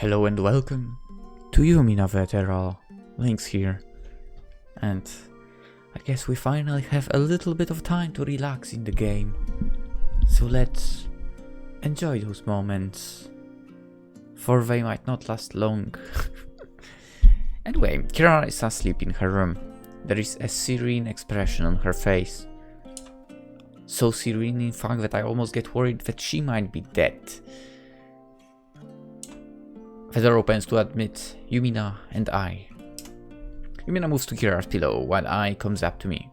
Hello and welcome to Yumina the Ethereal. Lynx here. And I guess we finally have a little bit of time to relax in the game. So let's enjoy those moments, for they might not last long. Anyway, Kirara is asleep in her room. There is a serene expression on her face. So serene in fact that I almost get worried that she might be dead. The door opens to admit Yumina and I. Yumina moves to Kirara's pillow while I comes up to me.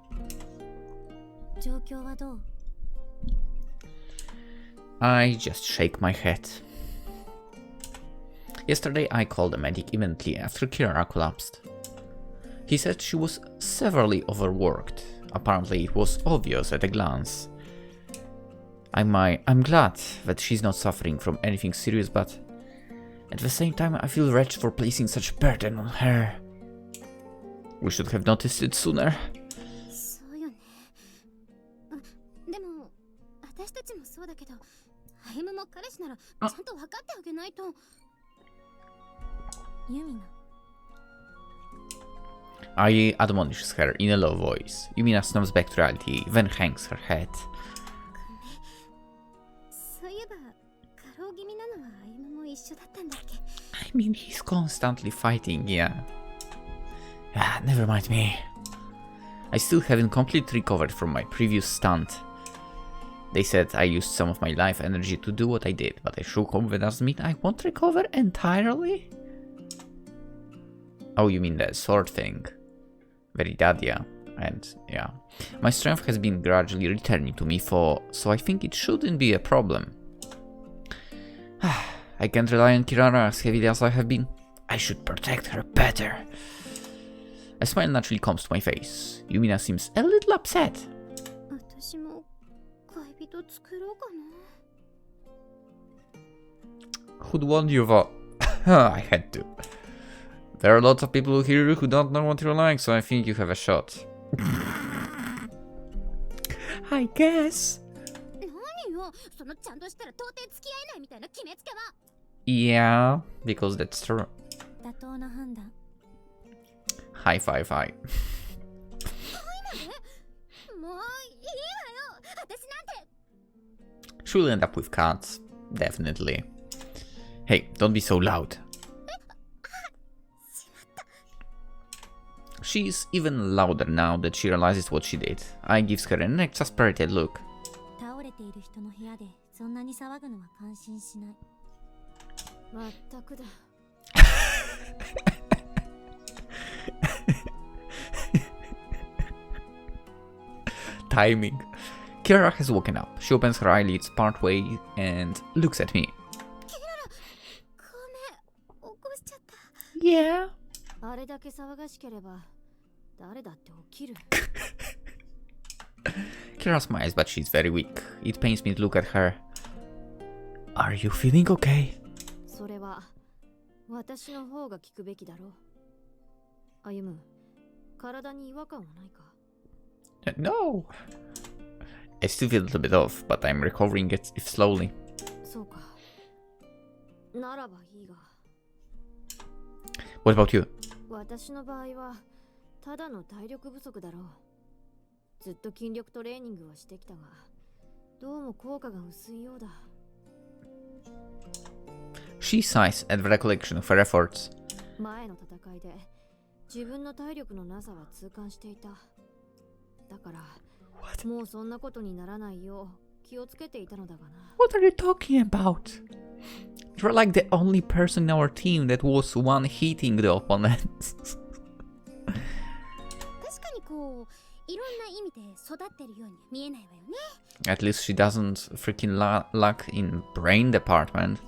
I just shake my head. Yesterday I called a medic immediately after Kirara collapsed. He said she was severely overworked. Apparently it was obvious at a glance. I'm glad that she's not suffering from anything serious, but at the same time I feel wretched for placing such burden on her. We should have noticed it sooner. I admonishes her in a low voice. Yumina snaps back to reality, then hangs her head. I mean, he's constantly fighting, yeah. Ah, never mind me. I still haven't completely recovered from my previous stunt. They said I used some of my life energy to do what I did, but I shook hope that doesn't mean I won't recover entirely? Oh, you mean the sword thing? Very bad, yeah. And yeah, my strength has been gradually returning to me, so I think it shouldn't be a problem. I can't rely on Kirara as heavily as I have been. I should protect her better. A smile naturally comes to my face. Yumina seems a little upset. Who'd want you for? I had to. There are lots of people here who don't know what you're like, so I think you have a shot. I guess. Yeah, because that's true. High five. She'll end up with cats, definitely. Hey, don't be so loud. She's even louder now that she realizes what she did. I gives her an exasperated look. Timing. Kirara has woken up. She opens her eyelids partway and looks at me. Yeah. Kirara smiles, but she's very weak. It pains me to look at her. Are you feeling okay? No. I still feel a little bit off, but I'm recovering it slowly. What about you? She sighs at the recollection of her efforts. What? What are you talking about? You're like the only person in our team that was one hitting the opponent. At least she doesn't freaking lack in brain department.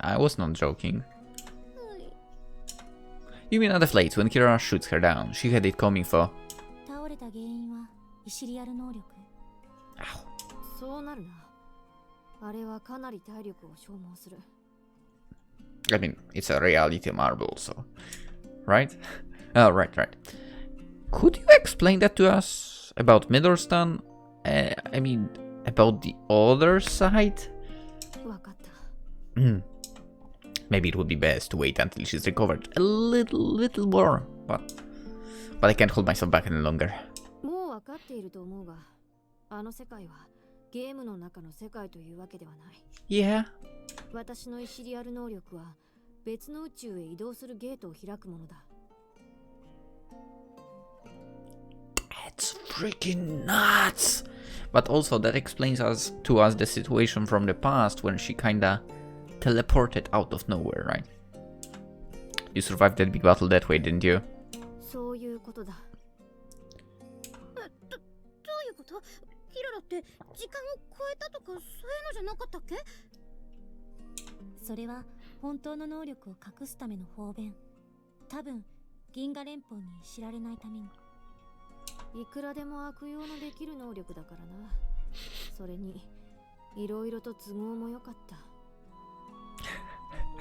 I was not joking. Yumina deflates when Kirara shoots her down. She had it coming for. Ow. I mean, it's a reality marble, so. Right? Oh, right. Could you explain that to us? About Midorishita? I mean, about the other side? Maybe it would be best to wait until she's recovered a little more, but I can't hold myself back any longer. Yeah. That's freaking nuts! But also that explains to us the situation from the past when she kinda teleported out of nowhere, right? You survived that big battle that way, didn't you?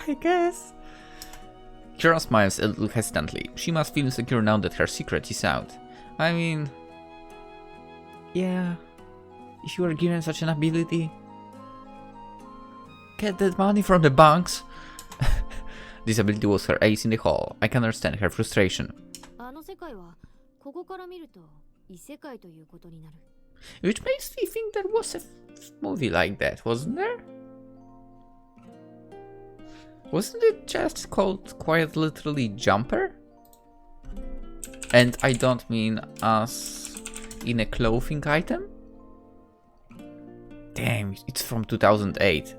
I guess. Kira smiles a little hesitantly. She must feel secure now that her secret is out. I mean... yeah... if you were given such an ability... get that money from the banks! This ability was her ace in the hole. I can understand her frustration. Which makes me think there was a movie like that, wasn't there? Wasn't it just called quite literally Jumper? And I don't mean as in a clothing item? Damn, it's from 2008.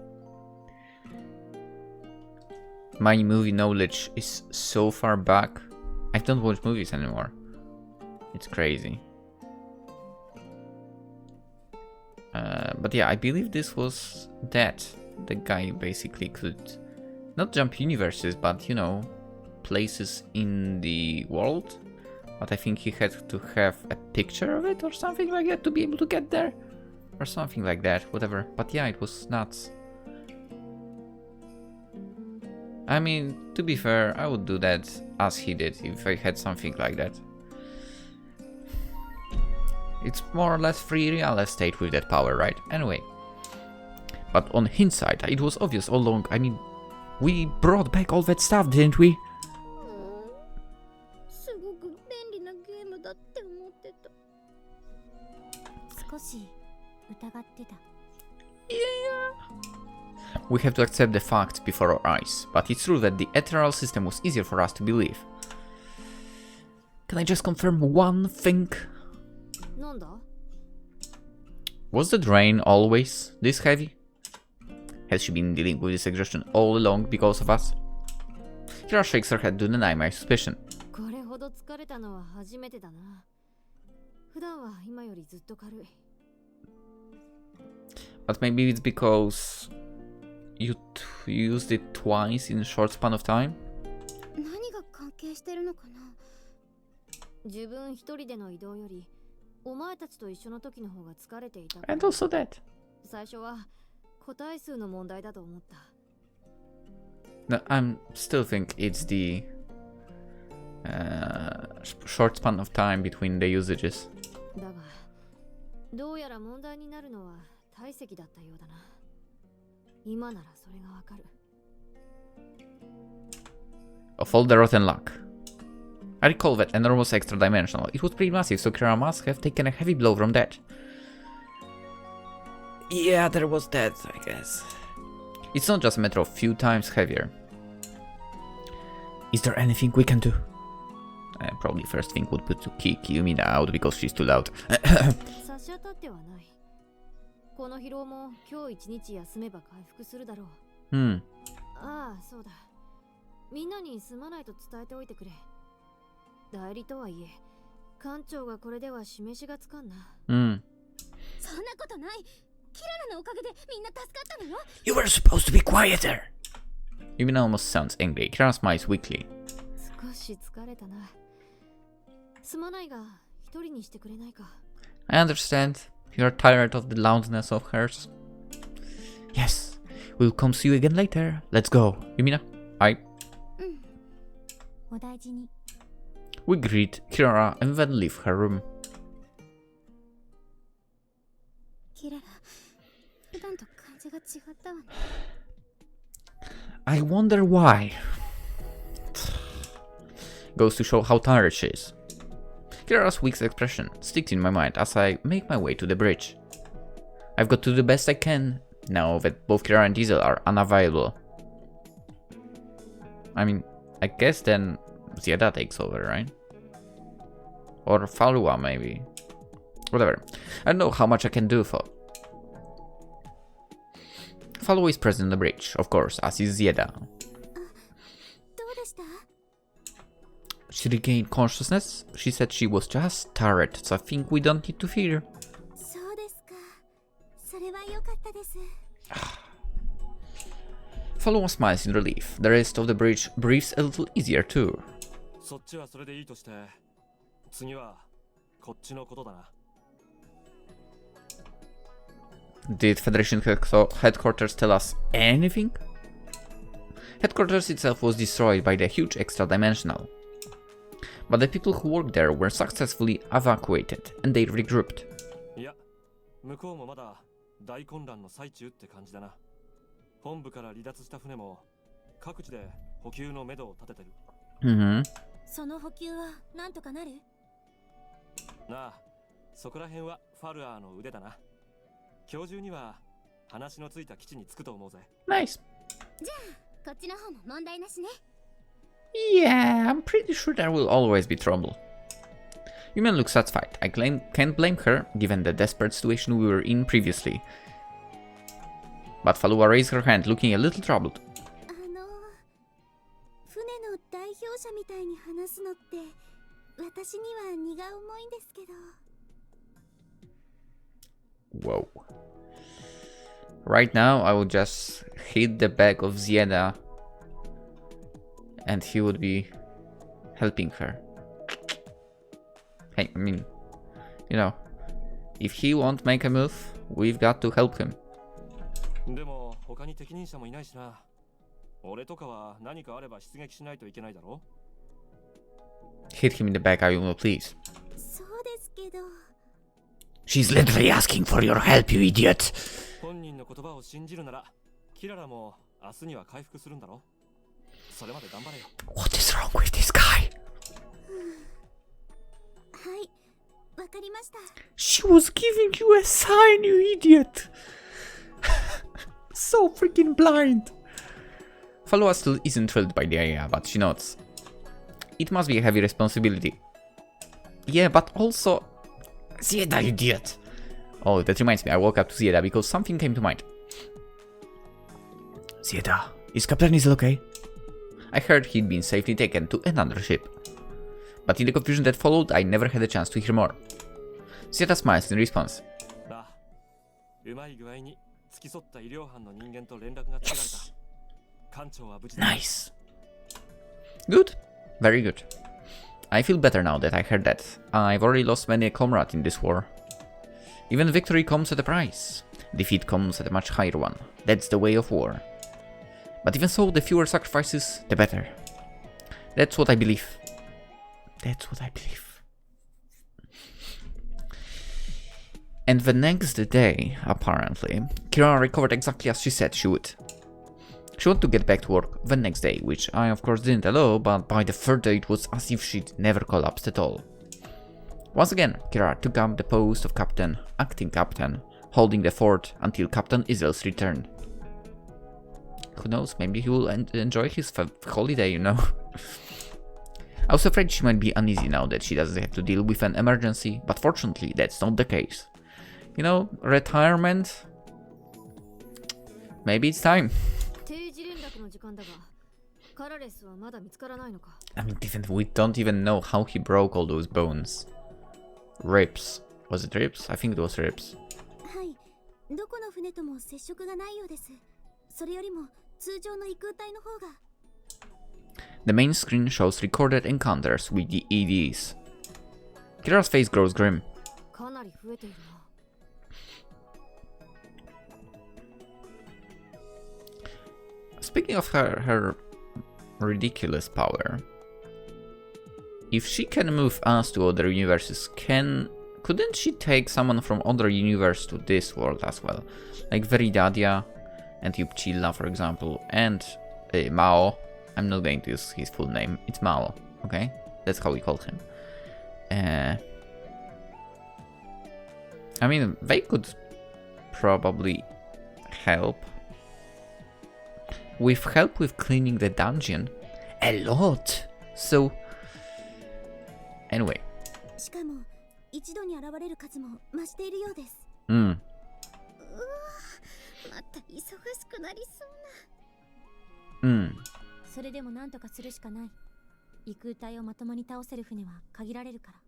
My movie knowledge is so far back. I don't watch movies anymore. It's crazy. But yeah, I believe this was that. The guy basically could not jump universes, but you know, places in the world. But I think he had to have a picture of it or something like that to be able to get there. Or something like that, whatever. But yeah, it was nuts. I mean, to be fair, I would do that as he did if I had something like that. It's more or less free real estate with that power, right? Anyway. But on hindsight, it was obvious all along. I mean, we brought back all that stuff, didn't we? Yeah. We have to accept the facts before our eyes, but it's true that the ethereal system was easier for us to believe. Can I just confirm one thing? Was the drain always this heavy? Has she been dealing with this exhaustion all along because of us? Kira shakes her head to deny my suspicion. But maybe it's because you used it twice in a short span of time? And also that. No, I still think it's the short span of time between the usages. Of all the rotten luck. I recall that enormous extra dimensional. It was pretty massive, so Kirara must have taken a heavy blow from that. Yeah, there was that, I guess. It's not just a matter of few times heavier. Is there anything we can do? Probably first thing would be to kick Yumina out because she's too loud. You were supposed to be quieter! Yumina almost sounds angry. Kirara smiles weakly. I understand. You're tired of the loudness of hers. Yes, we'll come see you again later. Let's go. Yumina, I... We greet Kirara and then leave her room. I wonder why. Goes to show how tired she is. Kirara's weak expression sticks in my mind as I make my way to the bridge. I've got to do the best I can now that both Kirara and Diesel are unavailable. I mean, I guess then Zieda takes over, right? Or Falua maybe. Whatever. I don't know how much I can do for. Falua is present on the bridge, of course, as is Zieda. She regained consciousness. She said she was just tired, so I think we don't need to fear. Falua smiles in relief. The rest of the bridge breathes a little easier too. Did Federation headquarters tell us anything? Headquarters itself was destroyed by the huge extra-dimensional. But the people who worked there were successfully evacuated, and they regrouped. Nice. Yeah, I'm pretty sure there will always be trouble. Yumina looks satisfied. I can't blame her, given the desperate situation we were in previously. But Falua raised her hand, looking a little troubled. Whoa. Right now, I would just hit the back of Zieda and he would be helping her. Hey, I mean, you know, if he won't make a move, we've got to help him. Hit him in the back, Ayumu, please. She's literally asking for your help, you idiot! What is wrong with this guy? She was giving you a sign, you idiot! So freaking blind! Falua still isn't thrilled by the idea, but she nods. It must be a heavy responsibility. Yeah, but also... Zieda, idiot! Oh, that reminds me, I woke up to Zieda because something came to mind. Zieda, is Captain Diesel okay? I heard he'd been safely taken to another ship. But in the confusion that followed, I never had a chance to hear more. Zieda smiles in response. Yes. Nice. Good. Very good. I feel better now that I heard that. I've already lost many a comrade in this war. Even victory comes at a price. Defeat comes at a much higher one. That's the way of war. But even so, the fewer sacrifices, the better. That's what I believe. That's what I believe. And the next day, apparently, Kirara recovered exactly as she said she would. She wanted to get back to work the next day, which I of course didn't allow, but by the third day it was as if she'd never collapsed at all. Once again, Kirara took up the post of captain, acting captain, holding the fort until Captain Izel's return. Who knows, maybe he will enjoy his holiday, you know. I was afraid she might be uneasy now that she doesn't have to deal with an emergency, but fortunately that's not the case. You know, retirement? Maybe it's time. I mean, we don't even know how he broke all those bones. Ribs. Was it ribs? I think it was ribs. The main screen shows recorded encounters with the EDs. Kirara's face grows grim. Speaking of her ridiculous power, if she can move us to other universes, couldn't she take someone from other universe to this world as well? Like Veridadia, and Yupchila, for example, and Mao. I'm not going to use his full name. It's Mao, okay? That's how we call him. I mean, they could probably help with cleaning the dungeon a lot. So anyway. しかも一度に現れる数も増しているようです。また忙しくなりそうな。それでもなんとかするしかない。異空隊をまともに倒せる船は限られるから。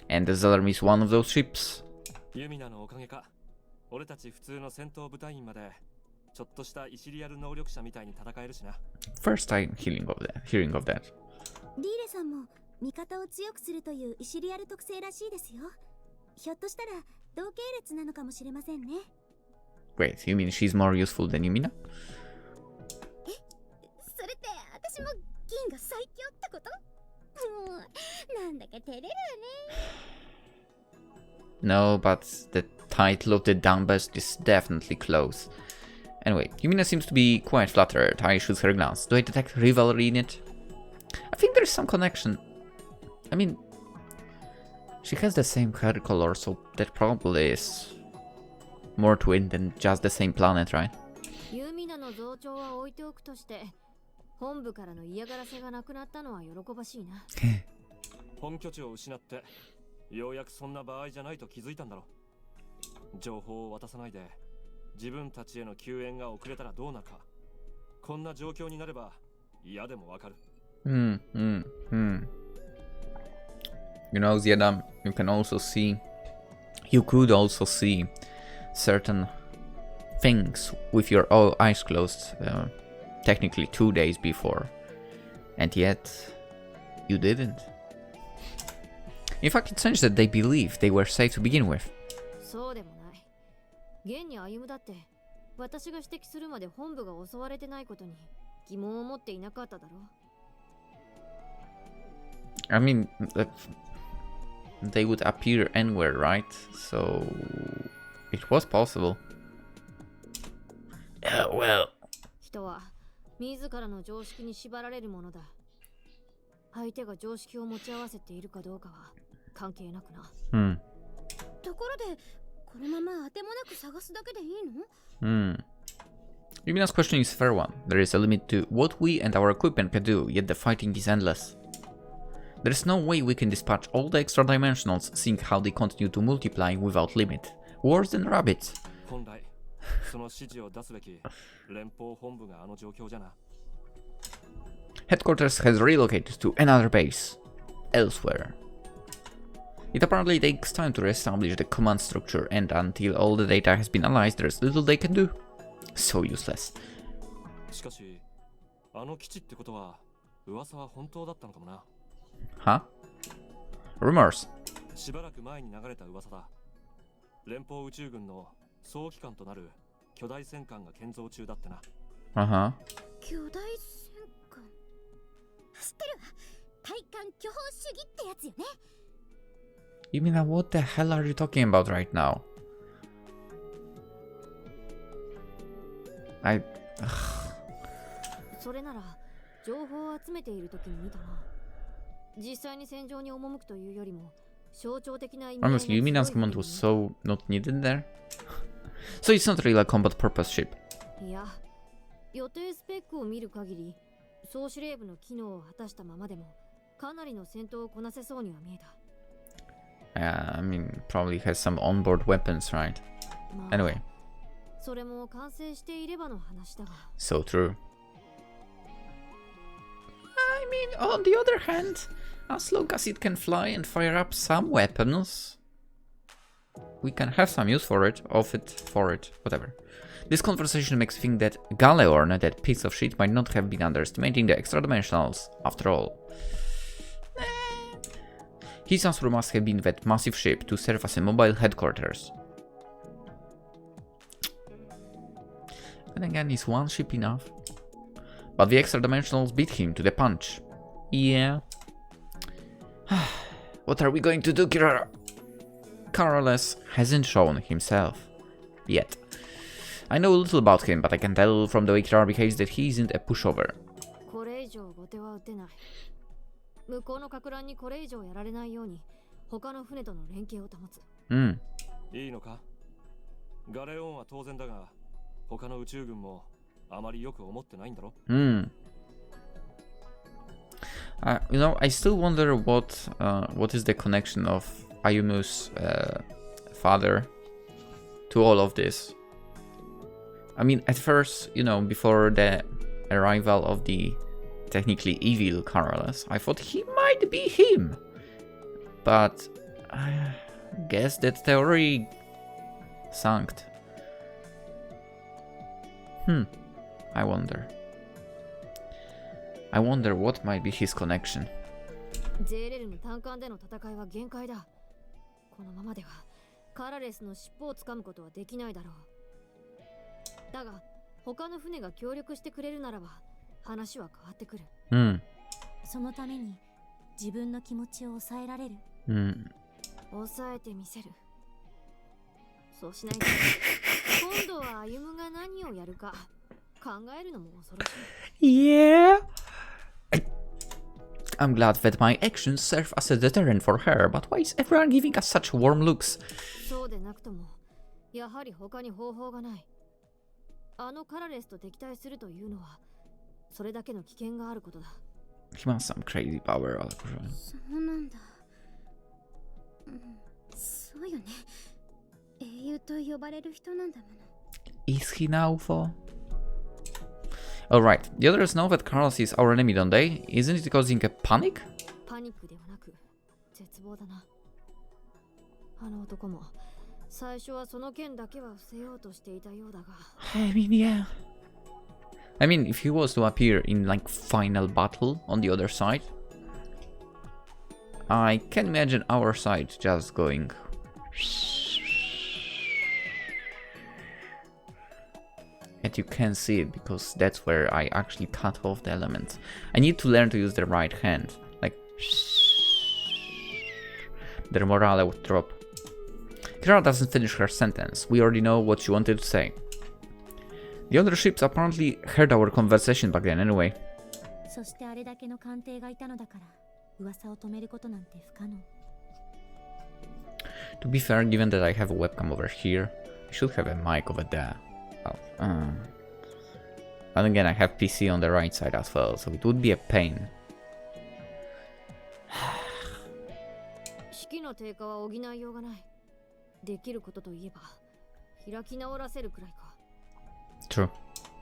And the Zellerm is one of those ships. ユミナのおかげか。俺たち普通の戦闘部隊員までちょっとしたイシリアル能力者みたいに戦えるしな。First time hearing of that. リーレさんも味方を強くするというイシリアル特性らしいですよ。ひょっとしたら同系列なのかもしれませんね。Wait, you mean she's more useful than Yumina? それって私も銀が最強ってこと？もうなんだか照れるわね。No, but the title of the Downbest is definitely close. Anyway, Yumina seems to be quite flattered. I shoot her glance. Do I detect rivalry in it? I think there's some connection. I mean, she has the same hair color, so that probably is more to it than just the same planet, right? ユミナの増長は置いておくとして、本部からの嫌がらせがなくなったのは喜ばしいな。本拠地を失って、ようやくそんな場合じゃないと気づいたんだろう。情報を渡さないで、自分たちへの救援が遅れたらどうなるか。こんな状況になれば嫌でもわかる。You know, Ziadam, you could also see certain things with your eyes closed, technically 2 days before, and yet you didn't. In fact, it's strange that they believed they were safe to begin with. そうでもない。現に歩むだって、私が指摘するまで本部が襲われてないことに疑問を持っていなかっただろう。I mean, they would appear anywhere, right? So it was possible. Well. 人は自らの常識に縛られるものだ。相手が常識を持ち合わせているかどうかは関係なくな。ところで、このまま当てもなく探すだけでいいの？Yumina's question is a fair one. There is a limit to what we and our equipment can do, yet the fighting is endless. There is no way we can dispatch all the extra dimensionals, seeing how they continue to multiply without limit. Worse than rabbits. 本来、その指示を出すべき連邦本部があの状況じゃな。Headquarters has relocated to another base, elsewhere. It apparently takes time to reestablish the command structure, and until all the data has been analyzed, there's little they can do. So useless. しかし、あの基地ってことは、噂は本当だったのかもな。Huh? Rumors. しばらく前に流れた噂だ。連邦宇宙軍の総機関となる巨大戦艦が建造中だってな。巨大戦艦。知ってるわ。対艦巨砲主義ってやつよね。Yumina, what the hell are you talking about right now? I... それなら情報を集めている時に見たな。実際に戦場に赴くというよりも象徴的な意味合いが強い。Honestly, Yumina's command was so not needed there. So it's not really a combat purpose ship. いや、予定スペックを見る限り、総司令部の機能を果たしたままでもかなりの戦闘をこなせそうには見えた。I mean, probably has some onboard weapons, right? Anyway. それも完成していればの話だが。So true. I mean, on the other hand, as long as it can fly and fire up some weapons, we can have some use for it, whatever. This conversation makes me think that Galeorn, that piece of shit, might not have been underestimating the extra dimensionals, after all. His answer must have been that massive ship to serve as a mobile headquarters. And again, is one ship enough? But the extra dimensionals beat him to the punch. Yeah. What are we going to do, Kirara? Carolus hasn't shown himself. Yet. I know a little about him, but I can tell from the way Kirara behaves that he isn't a pushover. これ以上後手は打てない。向こうの撹乱にこれ以上やられないように他の船との連携を保つ。いいのか？ガレオンは当然だが、他の宇宙軍もあまりよく思ってないんだろ？You know, I still wonder what is the connection of Ayumu's father to all of this. I mean, at first, you know, before the arrival of the technically evil Carolus, I thought he might be him. But I guess that theory sunk. I wonder what might be his connection. ゼーレルの単艦での戦いは限界だ。このままではカラレスの尻尾をつかむことはできないだろう。だが他の船が協力してくれるならば話は変わってくる。そのために自分の気持ちを抑えられる。抑えてみせる。そうしないと今度は歩夢が何をやるか考えるのも恐ろしい。Yeah. I'm glad that my actions serve as a deterrent for her, but why is everyone giving us such warm looks? そうでなくともやはり他に方法がない。あのカラレスと敵対するというのはそれだけの危険があることだ。He must have some crazy power. そうなんだ。そうよね。英雄と呼ばれる人なんだもの。Is he now for? Alright, the others know that Carlos is our enemy, don't they? Isn't it causing a panic? パニックではなく絶望だな。あの男も最初はその剣だけは伏せようとしていたようだが。I mean, yeah. I mean, if he was to appear in like final battle on the other side, I can imagine our side just going. And you can see it because that's where I actually cut off the element. I need to learn to use the right hand. Like, their morale would drop. Kirara doesn't finish her sentence. We already know what she wanted to say. The other ships apparently heard our conversation back then anyway. そしてあれだけの艦艇がいたのだから噂を止めることなんて不可能。To be fair, given that I have a webcam over here, I should have a mic over there. And again, I have PC on the right side as well, so it would be a pain. 士気の低下は補いようがない。できることといえば開き直らせるくらいか。True.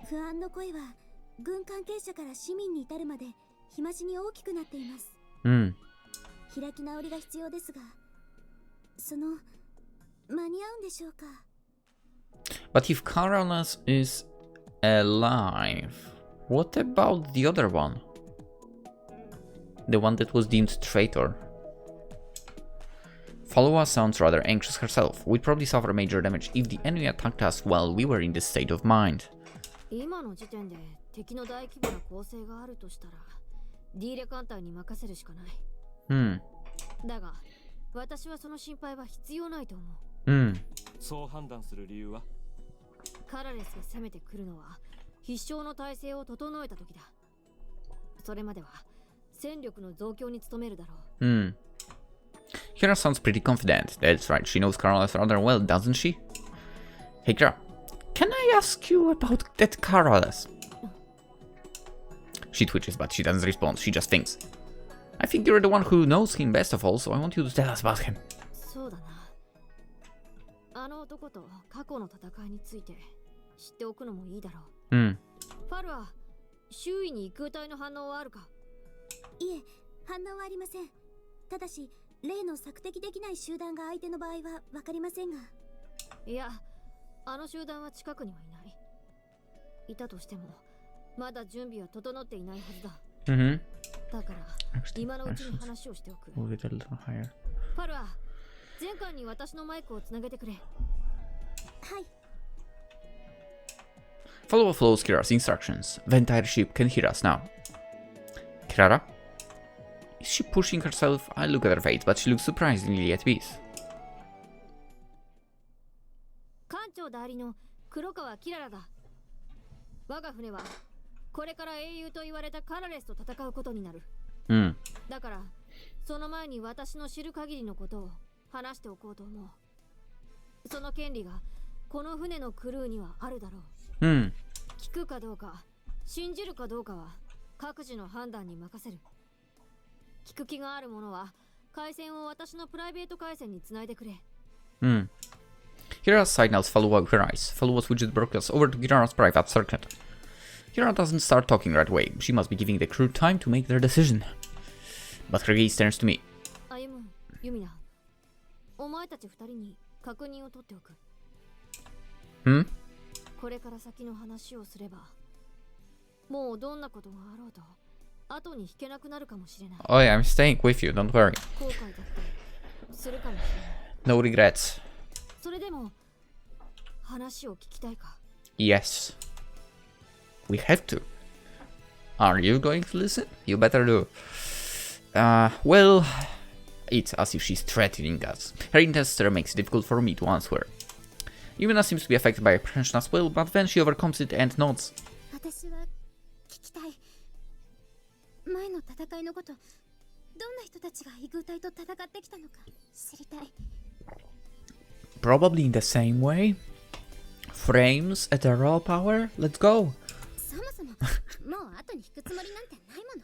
不安の声は軍関係者から市民に至るまで日増しに大きくなっています。開き直りが必要ですが、その間に合うんでしょうか。But if Carolus is alive, what about the other one? The one that was deemed traitor. Followa sounds rather anxious herself. We'd probably suffer major damage if the enemy attacked us while we were in this state of mind. 今の時点で敵の大規模な攻勢があるとしたら、ディーレ艦隊に任せるしかない。だが、私はその心配は必要ないと思う。そう判断する理由は？カラレスが攻めてくるのは必勝の体制を整えた時だ。それまでは戦力の増強に努めるだろう。Kira sounds pretty confident. That's right, she knows Carolus rather well, doesn't she? Hey Kira, can I ask you about that Carolus? She twitches, but she doesn't respond, she just thinks. I think you're the one who knows him best of all, so I want you to tell us about him. そうだな。あの男と過去の戦いについて知っておくのもいいだろう。ファルは周囲に空体の反応はあるか？いえ、反応はありません。ただし、例の索敵できない集団が相手の場合はわかりませんが。いや、あの集団は近くにはいない。いたとしても、まだ準備は整っていないはずだ。だから、今のうちに話をしておく。ファルは前艦に私のマイクをつなげてくれ。はい。Follow follows Kira's instructions. The entire ship can hear us now. Kirara? Is she pushing herself? I look at her face, but she looks surprisingly at peace. 艦長代理の黒川キララだ。我が船はこれから英雄と言われたカラレスと戦うことになる。だからその前に私の知る限りのことを話しておこうと思う。その権利がこの船のクルーにはあるだろう。聞くかどうか信じるかどうかは各自の判断に任せる。聞く気がある者は回線を私のプライベート回線につないでくれ。Kirara signals follow her eyes. Follow switches broadcast over to Kirara's private circuit. Kirara doesn't start talking right away. She must be giving the crew time to make their decision. But her gaze turns to me. Ayumu, Yumina. お前たち二人に確認を取っておく。これから先の話をすれば、もうどんなことがあろうと後に引けなくなるかもしれない。Oh yeah, I'm staying with you, don't worry. 後悔だってするかもしれない。No regrets. それでも話を聞きたいか？ Yes. We have to. Are you going to listen? You better do. Well, it's as if she's threatening us. Her intense stare makes it difficult for me to answer. Yumina seems to be affected by oppression as well, but then she overcomes it and nods. 私は聞きたい。前の戦いのこと、どんな人たちが異軍隊と戦ってきたのか知りたい。Probably in the same way. Frames, ethereal power, let's go. そもそももう後に引くつもりなんてないもの。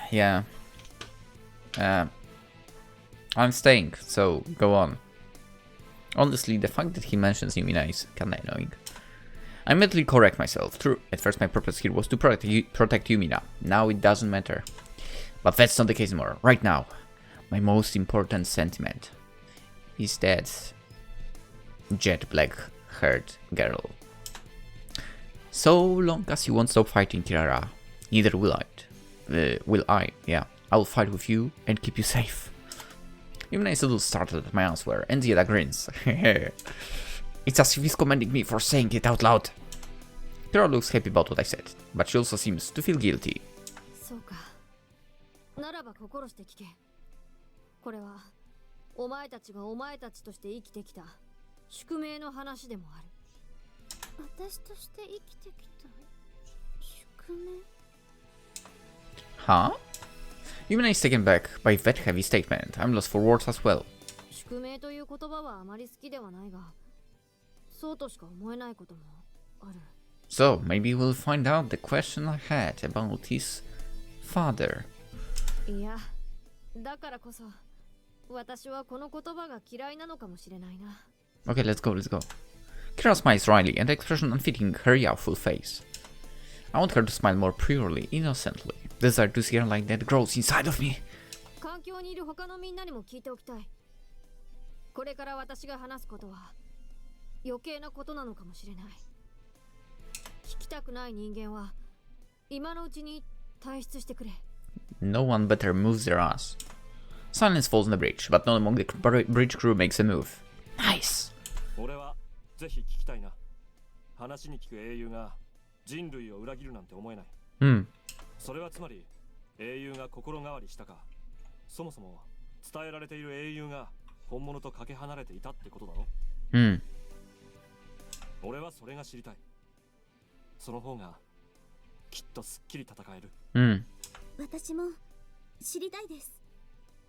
Yeah. I'm staying, so go on. Honestly, the fact that he mentions Yumina is kinda annoying. I mentally correct myself. True, at first my purpose here was to protect Yumina. Now it doesn't matter. But that's not the case anymore. Right now, my most important sentiment is that jet black-haired girl. So long as you won't stop fighting Kirara, neither will I. Yeah, I'll fight with you and keep you safe. Yumina is a little startled at my answer, and Yeda grins. It's as if he's commending me for saying it out loud. Kirara looks happy about what I said, but she also seems to feel guilty. そうか。ならば心して聞け。これはお前たちがお前たちとして生きてきた宿命の話でもある。私として生きてきた宿命。Huh? Yumina is taken back by that heavy statement. I'm lost for words as well. 宿命という言葉はあまり好きではないが、そうとしか思えないこともある。So, maybe we'll find out the question I had about his father. いや、だからこそ私はこの言葉が嫌いなのかもしれないな。Okay, let's go. Kirara smiles wryly, an expression unfitting her youthful face. I want her to smile more purely, innocently. The desire to see her like that grows inside of me. 環境にいる他のみんなにも聞いておきたい。これから私が話すことは余計なことなのかもしれない。聞きたくない人間は今のうちに退出してくれ。No one better moves their ass. Silence falls on the bridge, but none among the bridge crew makes a move. Nice! 俺はぜひ聞きたいな。話に聞く英雄が人類を裏切るなんて思えない。それはつまり英雄が心変わりしたか、そもそも伝えられている英雄が本物とかけ離れていたってことだろ。俺はそれが知りたい。その方がきっとすっきり戦える。私も知りたいです。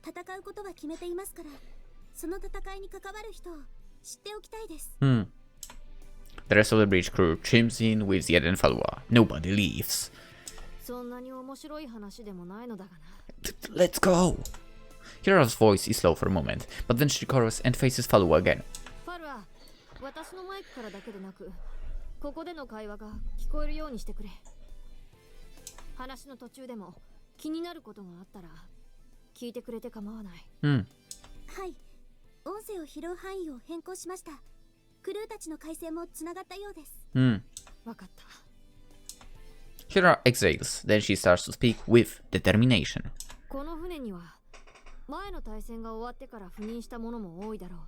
戦うことは決めていますから、その戦いに関わる人を知っておきたいです。The rest of the bridge crew chimes in with Yed and Falwa. Nobody leaves. そんなに面白い話でもないのだがな。Let's go! Kirara's voice is slow for a moment, but then she recovers and faces Falwa again. ファルは私のマイクからだけでなく、ここでの会話が聞こえるようにしてくれ。話の途中でも気になることがあったら聞いてくれて構わない。はい、音声を拾う範囲を変更しました。クルーたちの回線もつながったようです。わかった。Kirara exhales, then she starts to speak with determination. この船には前の対戦が終わってから赴任した者も多いだろう。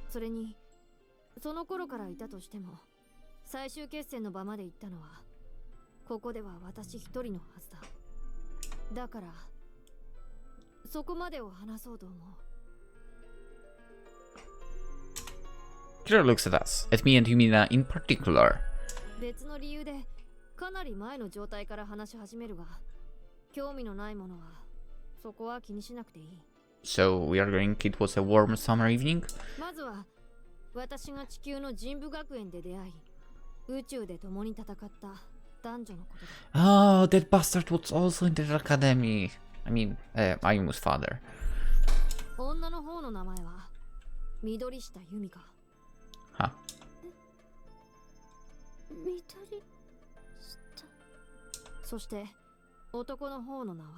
それにその頃からいたとしても最終決戦の場まで行ったのはここでは私一人のはずだ。だからそこまでを話そうと思う。 Kirara looks at us, at me and Yumina in particular. 別の理由でかなり前の状態から話し始めるが、興味のないものはそこは気にしなくていい。 So we are going, it was a warm summer evening? まずは私が地球の神武学園で出会い、宇宙で共に戦った男女のことだ。 Oh, that bastard was also in the academy. I mean, Ayumu's father. 女の方の名前は緑下由美か。 Huh. 緑下。そして男の方の名は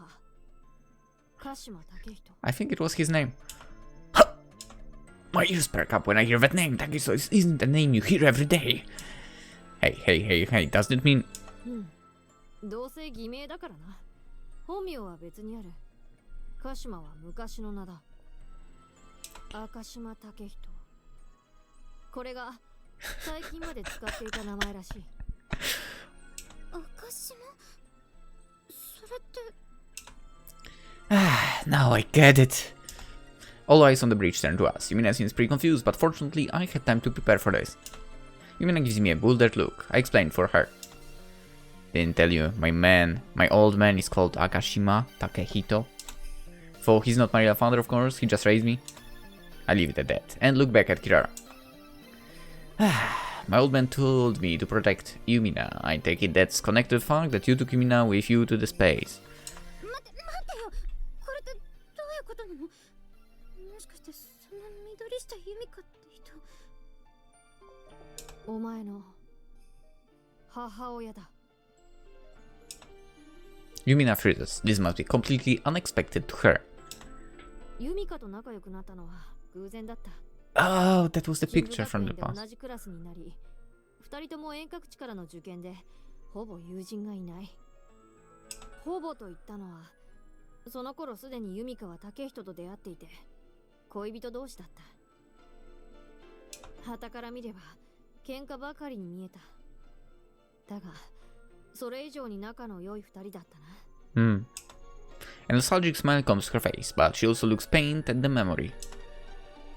鹿島武人。 I think it was his name. My ears perk up when I hear that name. Takeso isn't a name you hear every day. Hey, doesn't it mean... どうせ偽名だからな。本名は別にある。鹿島は昔の名だ。赤島武人。これが最近まで使っていた名前らしい。赤島？それって。 Now I get it. All eyes on the bridge turn to us. Yumina seems pretty confused, but fortunately I had time to prepare for this. Yumina gives me a bewildered look. I explained for her. Didn't tell you, my old man is called Akashima Takehito. Though he's not my real father, of course, he just raised me. I leave it at that, and look back at Kirara. My old man told me to protect Yumina. I take it that's connected to the fact that you took Yumina with you to the space. 待てよ。これってどういうことなの？もしかしてその緑下由美かって人。お前の母親だ。 Yumina freezes. This must be completely unexpected to her. ユミカと仲良くなったのは偶然だった。 Oh, that was the picture from the 同 past. じクラスになり、二人とも遠隔地からの受験でほぼ友人がいない。ほぼと言ったのは、その頃すでにユミカは竹人と出会っていて、恋人同士だった。傍から見れば喧嘩ばかりに見えた。だが、それ以上に仲の良い二人だったな。A nostalgic smile comes to her face, but she also looks pained at the memory.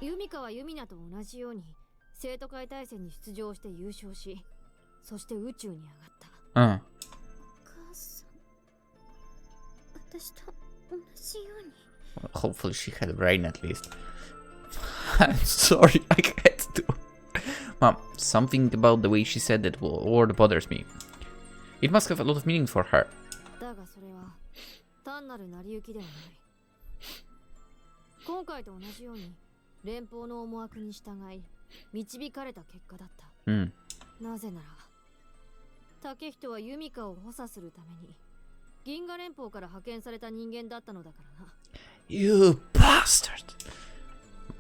ユミカはユミナと同じように生徒会大戦に出場して優勝し、そして宇宙に上がった。お母さん、私と同じように。 Hopefully she had a brain at least. I'm sorry, I had to. Mom, something about the way she said that word bothers me. It must have a lot of meaning for her. だがそれは単なる成り行きではない。今回と同じように連邦の思惑に従い導かれた結果だった。なぜなら竹人はユミカを補佐するために銀河連邦から派遣された人間だったのだからな。 You bastard!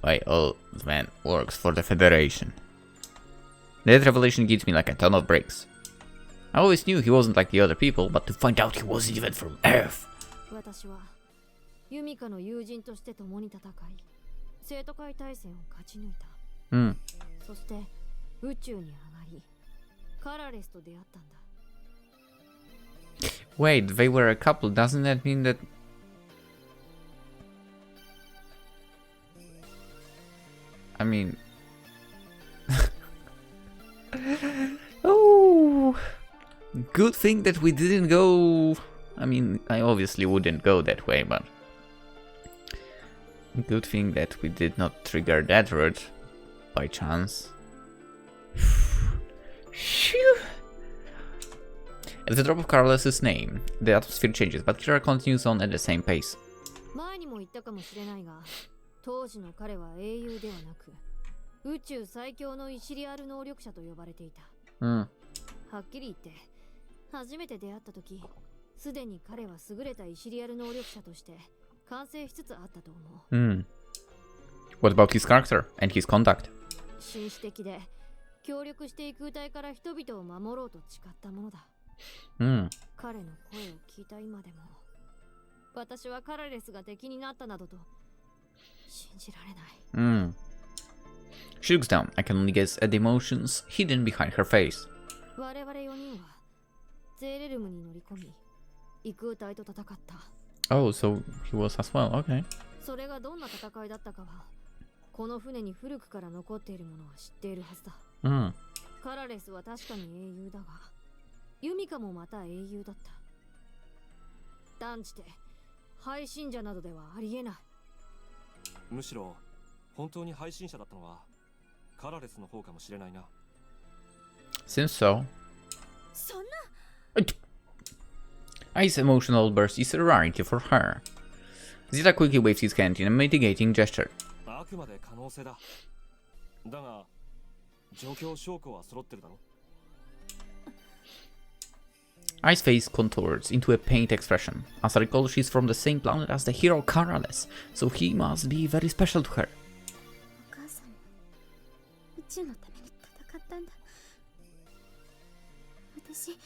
My old man works for the Federation. That revelation gives me like a ton of bricks. I always knew he wasn't like the other people, but to find out he wasn't even from Earth. 私はユミカの友人として共に戦い、生徒会大戦を勝ち抜いた。そして宇宙に上がり、カラレスと出会ったんだ。 Wait, they were a couple. Doesn't that mean that... I mean... Oh... Good thing that we didn't go... I mean, I obviously wouldn't go that way, but... Good thing that we did not trigger that route by chance. Phew. At the drop of Carlos's name, the atmosphere changes, but Kirara continues on at the same pace. 前にも言ったかもしれないが、当時の彼は英雄ではなく、宇宙最強のイシリアル能力者と呼ばれていた。はっきり言って、初めて出会った時、すでに彼は優れたイシリアル能力者として完成しつつあったと思う。What about his character and his conduct? 紳士的で協力していく歌いから人々を守ろうと誓ったものだ。彼の声を聞いた今でも、私はカラレスが敵になったなどと信じられない。She looks down. I can only guess at the emotions hidden behind her face. 我々4人はゼーレルムに乗り込み、幾歌いと戦った。Oh, so he was as well. Okay. それがどんな戦いだったかは、この船に古くから残っているものは知っているはずだ。カラレスは確かに英雄だが、ユミカもまた英雄だった。断じて配信者などではありえない。むしろ本当に配信者だったのはカラレスの方かもしれないな。Seems so. そんな。I's emotional burst is a rarity for her. Zeta quickly waves his hand in a mitigating gesture. あくまで可能性だ。だが状況証拠は揃ってるだろ。I's face contours into a pained expression. As I recall, she's from the same planet as the hero Karales, so he must be very special to her. お母さん、宇宙のために戦ったんだ。私、お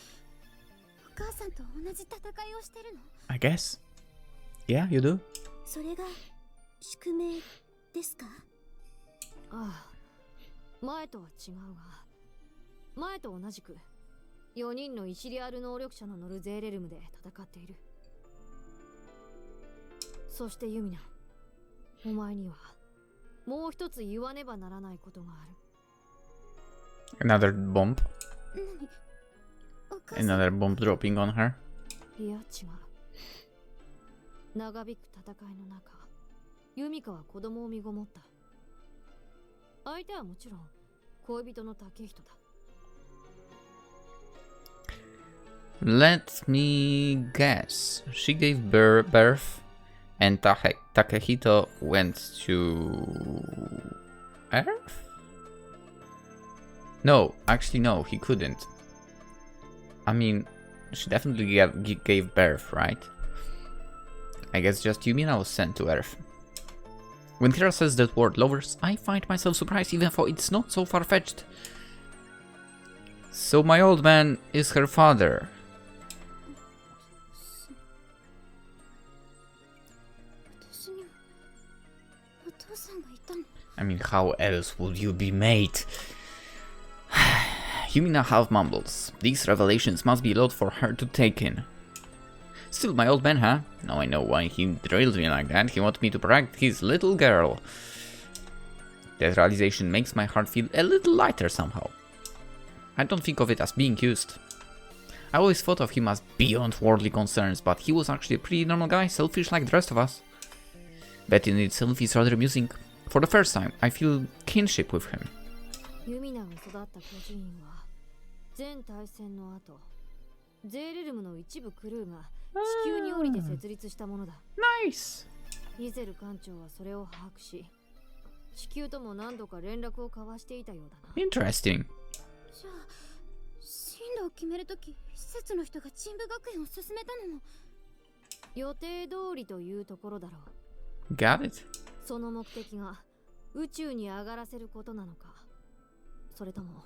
母さんと同じ戦いをしてるの？ I guess. Yeah, you do. それが宿命ですか？ああ、前とは違うが、前と同じく4人のイシリアル能力者の乗るゼーレルムで戦っている。そしてユミナ、お前にはもう一つ言わねばならないことがある。Another bomb. お母さん。 Another bomb dropping on her. いや違う。長引く戦いの中、ユミカは子供を身ごもった。相手はもちろん恋人の竹人だ。Let me guess. She gave birth, and Takehito went to Earth? No, actually no, he couldn't. I mean, she definitely gave birth, right? I guess just Yumina was sent to Earth. When Kira says that word lovers, I find myself surprised even though it's not so far-fetched. So my old man is her father. I mean, how else would you be made? Yumina half mumbles. These revelations must be a lot for her to take in. Still my old man, huh? Now I know why he drilled me like that. He wanted me to protect his little girl. That realization makes my heart feel a little lighter somehow. I don't think of it as being used. I always thought of him as beyond worldly concerns, but he was actually a pretty normal guy, selfish like the rest of us. That in itself is rather amusing. For the first time, I feel kinship with him. ユミナが育った孤児院は全大戦の後、ゼーレルムの一部クルーが地球に降りて設立したものだ。Nice. イゼル艦長はそれを把握し、地球とも何度か連絡を交わしていたようだな。Interesting. じゃあ、進路を決めるとき、施設の人が神部学園を進めたのも予定通りというところだろう。Got it. その目的が宇宙に上がらせることなのか、それとも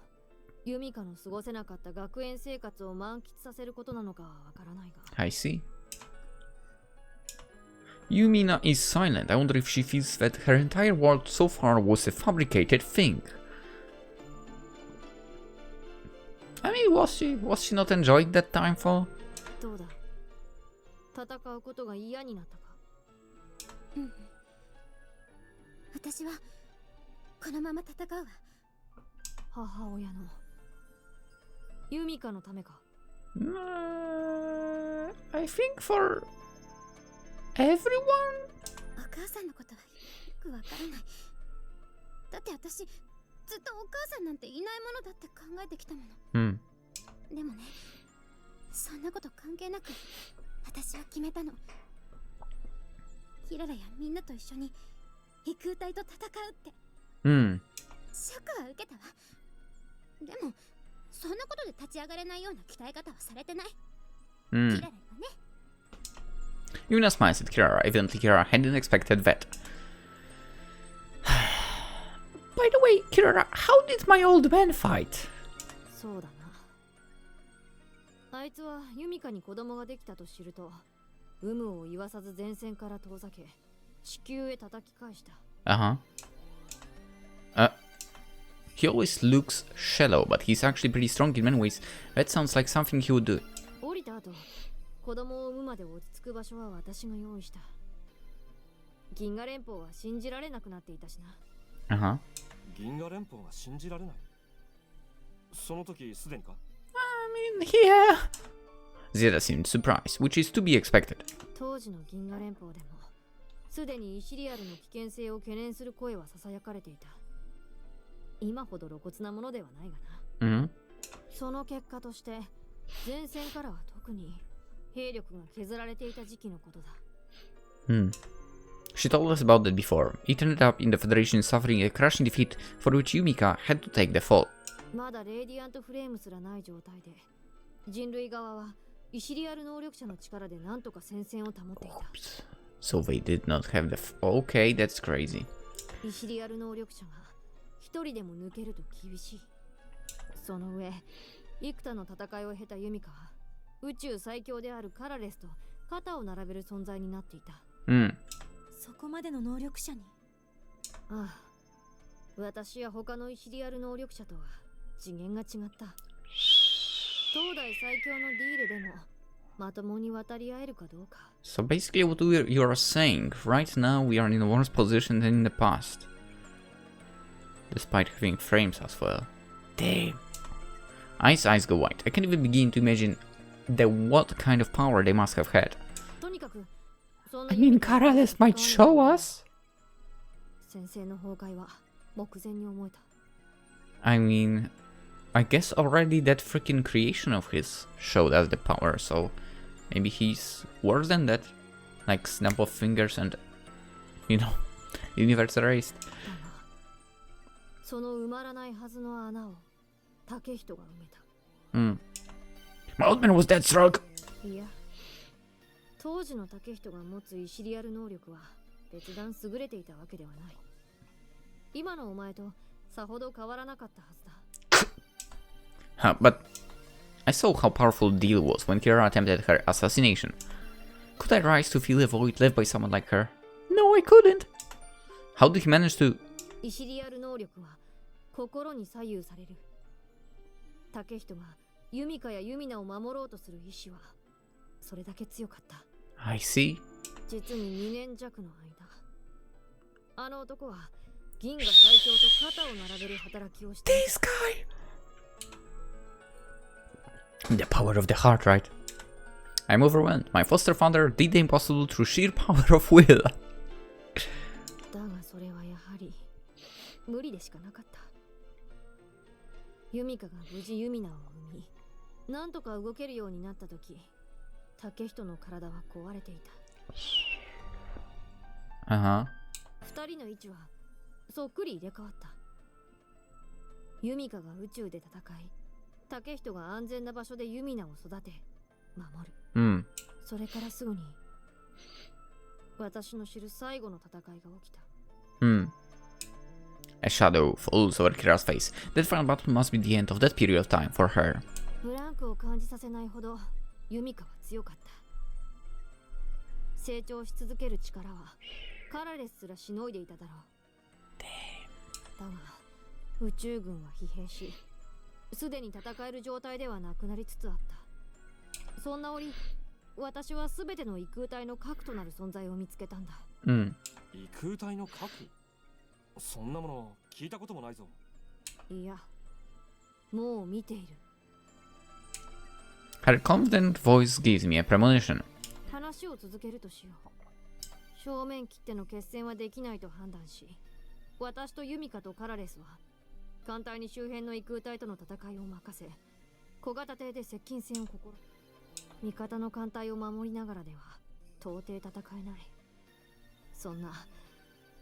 ユミカの過ごせなかった学園生活を満喫させることなのかわからないが。I see. Yumina is silent. I wonder if she feels that her entire world so far was a fabricated thing. I mean, was she not enjoying that time for? どうだ、戦うことが嫌になったか。うん。私はこのまま戦うわ。母親のユミカのためか。I think for everyone. お母さんのことはよくわからない。だって私ずっとお母さんなんていないものだって考えてきたもの。でもね、そんなこと関係なく私は決めたの。キララやみんなと一緒に異空体と戦うって。ショックは受けたわ。でもそんなことで立ち上がれないような鍛え方はされてない。キララにはね。Yumina smiles at Kirara. Evidently Kirara hadn't expected that. By the way, Kirara, how did my old man fight? そうだな。あいつはユミカに子供ができたと知ると、有無を言わさず前線から遠ざけ、地球へ叩き返した。He always looks shallow, but he's actually pretty strong in many ways. That sounds like something he would do. 降りた後、子供を産むまで落ち着く場所は私が用意した。銀河連邦は信じられなくなっていたしな。銀河連邦が信じられない。その時すでにか？ I mean, yeah. Zeta seemed surprised, which is to be expected. 当時の銀河連邦でもすでにイシリアルの危険性を懸念する声は囁かれていた。今ほど露骨なものではないがな。その結果として前線からは特に兵力が削られていた時期のことだ。She told us about that before. It ended up in the Federation suffering a crushing defeat for which Yumika had to take the fall. まだレディアントフレームすらない状態で人類側はイシリアル能力者の力で何とか戦線を保っていた。So they did not have the Okay, that's crazy. イシリアル能力者が一人でも抜けると厳しい。その上、幾多の戦いを経たユミカは宇宙最強であるカラレスと肩を並べる存在になっていた。そこまでの能力者に。ああ、私や他のイシリアル能力者とは次元が違った。東大最強のディールでもまともに渡り合えるかどうか。So basically what you are saying, right now we are in a worse position than in the past. Despite having frames as well. Damn. Ice eyes go white. I can't even begin to imagine what kind of power they must have had. I mean, Karales might show us. I mean, I guess already that freaking creation of his showed us the power, so maybe he's worse than that. Like snap of fingers and, you know, universe erased. My old man was that strong. 当時の竹人が持つイシリアル能力は別段優れていたわけではない。今のお前とさほど変わらなかったはずだ。But I saw how powerful Deal was when Kirara attempted her assassination. Could I rise to feel a void left by someone like her? No, I couldn't. How did he manage to? イシリアル能力は心に左右される。竹人がユミカやユミナを守ろうとする意志はそれだけ強かった。I see. 実に2年弱の間、あの男は銀河最強と肩を並べる働きをして。This guy. The power of the heart, right? I'm overwhelmed. My foster father did the impossible through sheer power of will. だがそれはやはり無理でしかなかった。ユミカが無事ユミナを生み、なんとか動けるようになった時、竹人の体は壊れていた。二人の位置はそっくり入れ替わった。ユミカが宇宙で戦い、竹人が安全な場所でユミナを育て守る。それからすぐに私の知る最後の戦いが起きた。A shadow falls over Kira's face. That final battle must be the end of that period of time for her. ブランクを感じさせないほどユミカは強かった。成長し続ける力はカラレスすらしのいでいただろう。だが宇宙軍は疲弊し、すでに戦える状態ではなくなりつつあった。そんな折、私はすべての異空体の核となる存在を見つけたんだ。異空体の核？そんなもの聞いたこともないぞ。いや、もう見ている。Her confident voice gives me a premonition. 話を続けるとしよう。正面切っての決戦はできないと判断し、私とユミカとカラレスは艦隊に周辺の異空体との戦いを任せ、小型艇で接近戦を試み、味方の艦隊を守りながらでは到底戦えない。そんな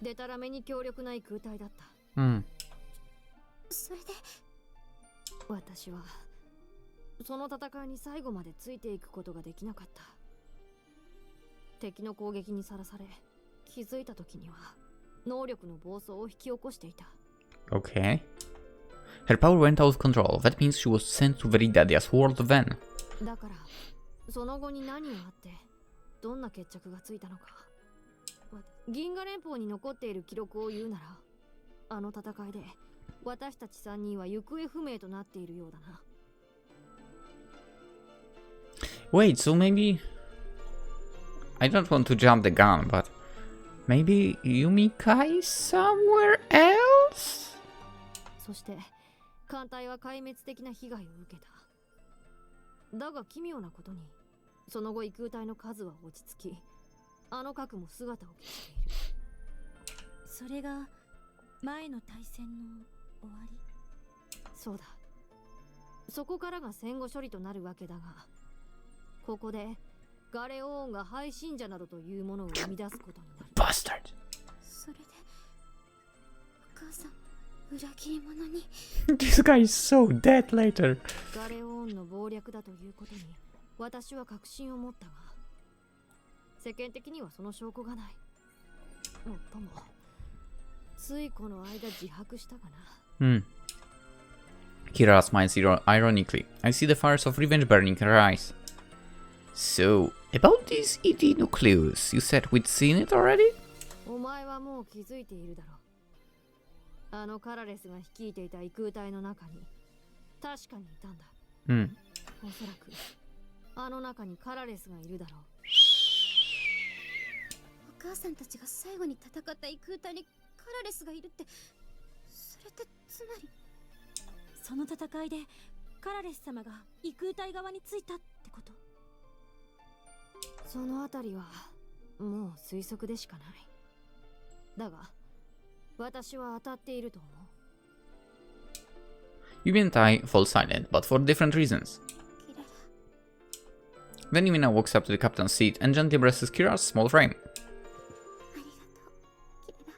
デタラメに強力な異空体だった。それで私はその戦いに最後までついていくことができなかった。敵の攻撃にさらされ、気づいた時には能力の暴走を引き起こしていた。Okay. Her power went out of control. That means she was sent to Veridadia's world then. だからその後に何があってどんな決着がついたのか。銀河連邦に残っている記録を言うなら、あの戦いで私たち3人は行方不明となっているようだな。Wait, so maybe I don't want to jump the gun, but maybe Yumika is somewhere else? そして艦隊は壊滅的な被害を受けた。だが奇妙なことに、その後異空隊の数は落ち着き、あの核も姿を消している。それが前の大戦の終わり？そうだ。そこからが戦後処理となるわけだが、ここでガレオーンが配信者などというものを生み出すことになる。Bastard! それでお母さん裏切り者に。This guy is so dead later. ガレオーンの謀略だということに私は確信を持ったが、世間的にはその証拠がない。もっともついこの間自白したかな。Kirara smiles ironically. I see the fires of revenge burning in her eyes. So, about this ET nucleus, you said we'd seen it already? お前はもう気づいているだろう。あのカラレスが率いていた異空隊の中に確かにいたんだ。おそらくあの中にカラレスがいるだろう。お母さんたちが最後に戦った異空隊にカラレスがいるって、それってつまりその戦いでカラレス様が異空隊側についたってこと？そのあたりはもう推測でしかない。だが私は当たっていると思う。Yumi and I fall silent, but for different reasons. Then Yumina walks up to the captain's seat and gently presses Kirara's small frame. ありがとう、キララ。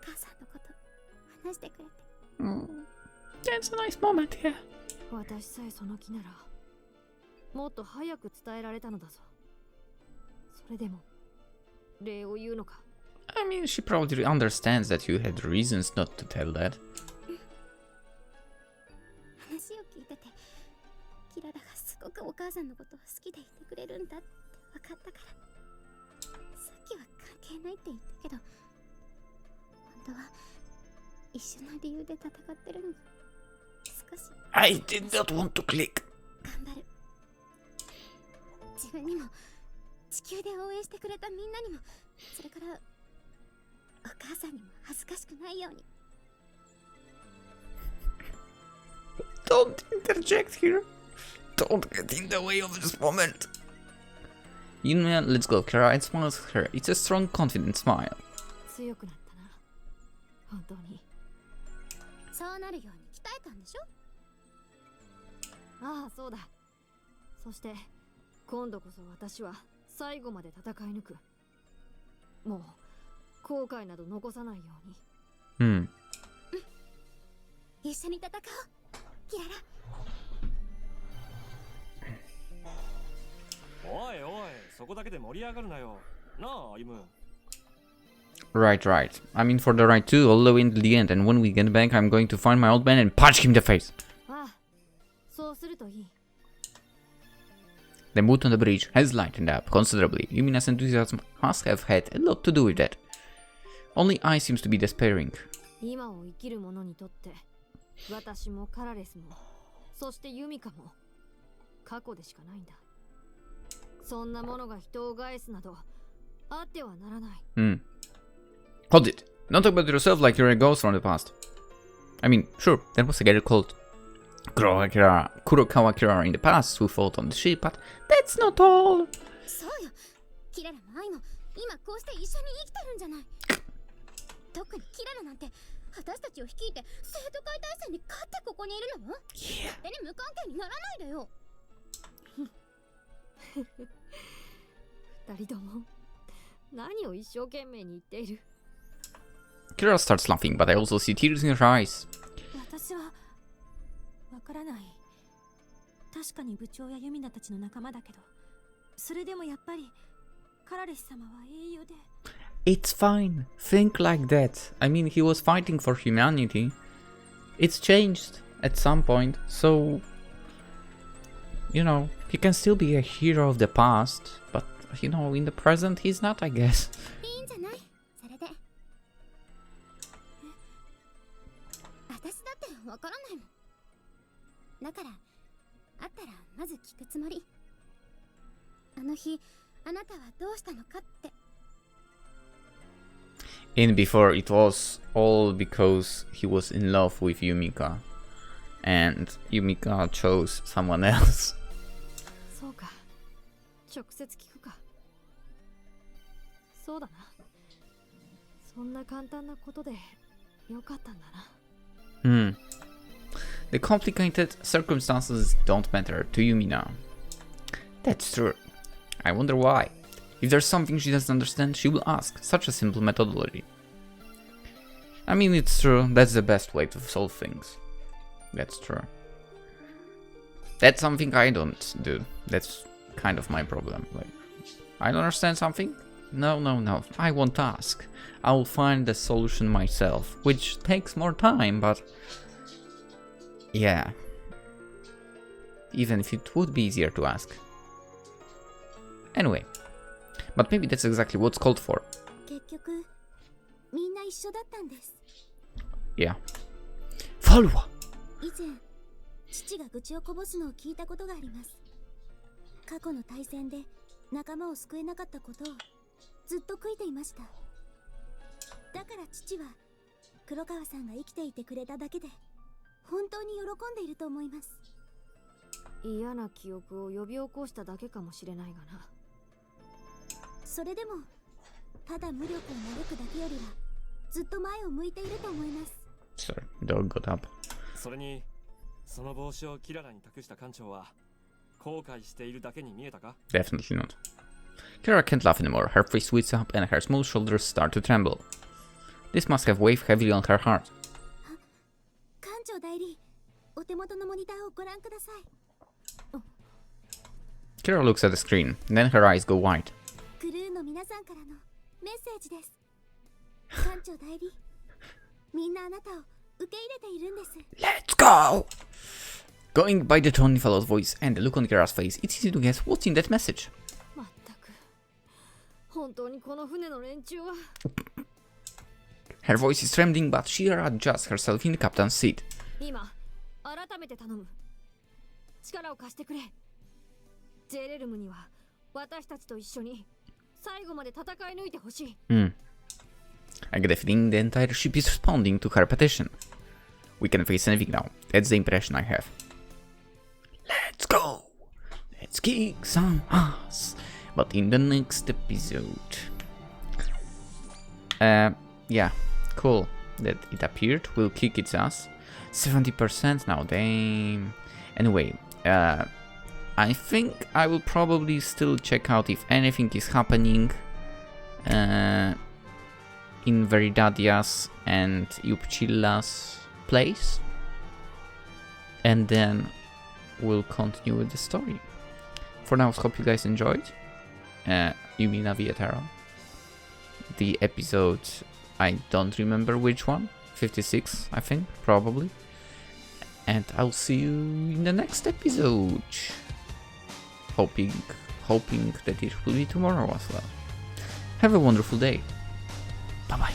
母さんのこと話してくれて。That's a nice moment here. 私さえその気ならもっと早く伝えられたのだぞ。それでも礼を言うのか。I mean, she probably understands that you had reasons not to tell that. 話を聞いてて、キララがすごくお母さんのことを好きでいてくれるんだって分かったから。さっきは関係ないって言ったけど、本当は一緒の理由で戦ってるのが少し。I did not want to click. 頑張る。自分にも地球で応援してくれたみんなにも、それからお母さんにも恥ずかしくないように。Don't interject here. Don't get in the way of this moment. Yumina lets go of Kirara and smiles at her. It's a strong, confident smile. 強くなったな。本当に。そうなるように鍛えたんでしょ？ああ、そうだ。そして今度こそ私は最後まで戦い抜く。もう後悔など残さないように。一緒に戦おう、キララ。おいおい、そこだけで盛り上がるなよ。なあ、歩む。Right, right. I'm in for the ride too, all the way until the end, and when we get back, I'm going to find my old man and punch him in the face. ああ、そうするといい。The mood on the bridge has lightened up considerably. Yumina's enthusiasm must have had a lot to do with that. Only I seems to be despairing. 今を生きる者にとって、私もカラレスも、そしてユミカも過去でしかないんだ。そんなものが人を害すなどあってはならない。Hold it. Don't talk about yourself like you're a ghost from the past. I mean, sure, there was a guy called Kurokawa Kirara in the past who fought on the ship, but that's not all. そうよ、キララもアイも今こうして一緒に生きてるんじゃない。特にキララなんて私たちを率いて生徒会大戦に勝ってここにいるの？勝手に無関係にならないでよ。二人とも何を一生懸命に言っている。 Kirara starts laughing, but I also see tears in her eyes. 私はわからない。確かに部長やユミナたちの仲間だけど、それでもやっぱりカラレス様は英雄で。It's fine. Think like that. I mean, he was fighting for humanity. It's changed at some point, so you know, he can still be a hero of the past, but you know, in the present he's not, I guess. いいんじゃない？それで。私だってわからないもん。だから会ったらまず聞くつもり。あの日あなたはどうしたのかって。 In before, it was all because he was in love with Yumika, and Yumika chose someone else. そうか。直接聞くか。そうだな。そんな簡単なことでよかったんだな。The complicated circumstances don't matter to Yumina. That's true. I wonder why. If there's something she doesn't understand, she will ask. Such a simple methodology. I mean, it's true. That's the best way to solve things. That's true. That's something I don't do. That's kind of my problem. Like, I don't understand something? No. I won't ask. I will find the solution myself, which takes more time, but yeah. Even if it would be easier to ask. Anyway. But maybe that's exactly what's called for. 結局みんな一緒だったんです。 Yeah. Follow. 以前父が愚痴をこぼすのを聞いたことがあります。過去の対戦で仲間を救えなかったことをずっと悔いていました。だから父は黒川さんが生きていてくれただけで本当に喜んでいると思います。嫌な記憶を呼び起こしただけかもしれないがな。それでもただ無力を嘆くだけよりはずっと前を向いていると思います。 Sorry, door got up. それにその帽子をキララに託した艦長は後悔しているだけに見えたか？ Definitely not. Kirara can't laugh anymore. Her face sweats up and her small shoulders start to tremble. This must have weighed heavily on her heart. 艦長代理、お手元のモニターをご覧ください。 Kirara looks at the screen, then her eyes go wide. クルーの皆さんからのメッセージです。艦長代理、みんなあなたを受け入れているんです。 Let's go! Going by the tone in Fallow's voice and the look on Kirara's face, it's easy to guess what's in that message. まったく。本当にこの船の連中は。 Her voice is trembling, but Kirara adjusts herself in the captain's seat. 今、改めて頼む。力を貸してくれ。ジェレルムには私たちと一緒に最後まで戦い抜いてほしい。I get a feeling the entire ship is responding to her petition. We can face anything now. That's the impression I have. Let's go! Let's kick some ass! But in the next episode. Yeah, cool that it appeared. We'll kick its ass. 70% now, damn. Anyway, I think I will probably still check out if anything is happening in Veridadia's and Yupchilla's place, and then we'll continue with the story. For now, I hope you guys enjoyed Yumina the Ethereal. The episode, I don't remember which one, 56 I think, probably. And I'll see you in the next episode. Hoping that it will be tomorrow as well. Have a wonderful day. Bye bye.